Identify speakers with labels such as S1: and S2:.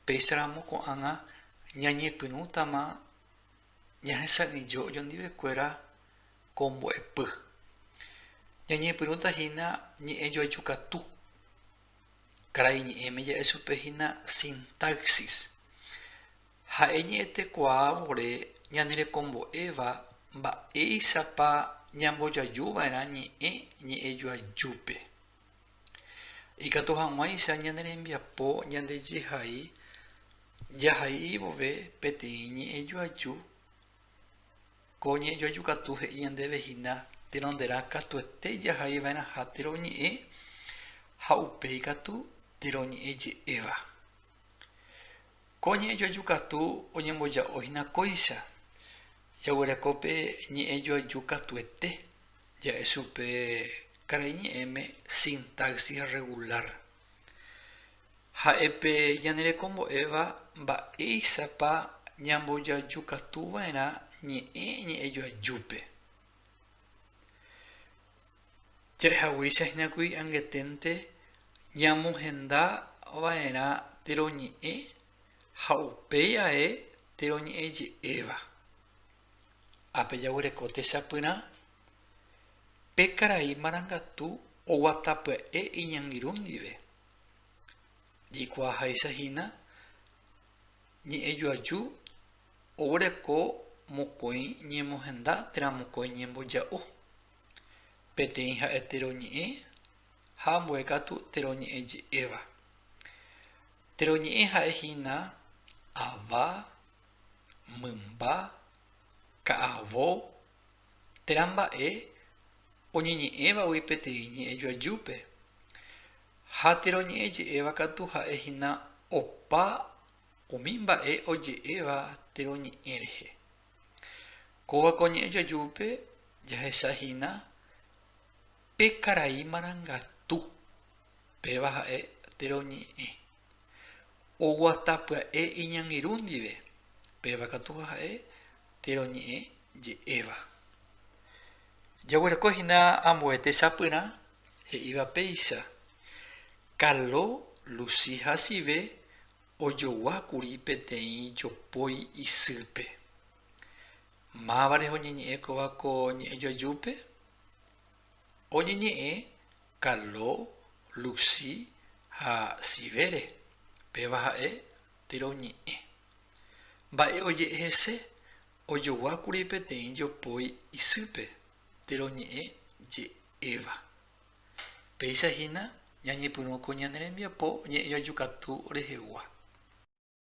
S1: Pesaramo con anga ñañe pinutama ñajesani yo yondivekuéra kombo'epy. Ñañe pinutahína ñe'ẽ joajukatu. Karai ñe'ẽme ja'e chupe hína sintaxis. Ha'e ñe'ẽtekuaa vore ñanerekombo'éva mba'éichapa ñambojajúva'erã ñe'ẽjoajúpe. Ikatu hag̃uáicha ñanerembiapo jahai vove peteĩ ñe'ẽjoaju ko ñe'ẽjoajukatu he'i ñandevehína teronderã katuete jahaiva'erã ha teroñe'ẽ ha upéi katu teroñe'ẽje'éva. Ko ñe'ẽjoajukatu oñemboja'óhina kóicha jaguerekópe ñe'ẽjoaju katuete ja'e chupe karai ñe'ẽme sintaxis regular. Ha'épe ñanerekombo'éva mba'éichapa ñambojajukatuva'erã ñe'ẽjoajúpe. Ja'ehaguéicha hinakui angeténte ñamohendava'erã teroñe'ẽ ha upéi ae teroñe'ẽje'éva. Ápe jaguereko techapyrã pe karai marangatu oguatapya'e iñangirũ ndive. Jikuaaháichahína ñe'ẽjoaju oguereko mokõi ñemohenda térã mokõi ñemboja'o. Peteĩ ha'e teroñe'ẽ ha ambuekatu teroñe'ẽje'éva. Teroñe'ẽ ha'ehína ava, mymba, ka'avo, térã mba'e oñeñe'ẽvagui peteĩ ñe'ẽjoajúpe. Ha teroñe'ẽje'éva katu ha'ehína opa umi mba'e oje'éva teroñe'ẽ rehe. Kóva ko ñe'ẽjoajúpe jahechahína pe karai marangatu péva ha'e teroñe'ẽ. Oguatapya'e iñangirũ ndive péva katu ha'e teroñe'ẽje'éva. Jaguerekohína ambue techapyrã he'íva péicha Kalo, Luchi ha Chive ojoguákuri peteĩ jopói isýpe. Mávare oñeñe'ẽ kóva ko ñe'ẽjoajúpe. Oñeñe'ẽ Kalo, Luchi ha Chivére péva ha'e teroñe'ẽ. Mba'e oje'e hese ojoguákuri peteĩ jopói isýpe teroñe'ẽje'éva. Péichahína ñañepyrũ ko ñanerembiapo ñe'ẽjoajukatu rehegua.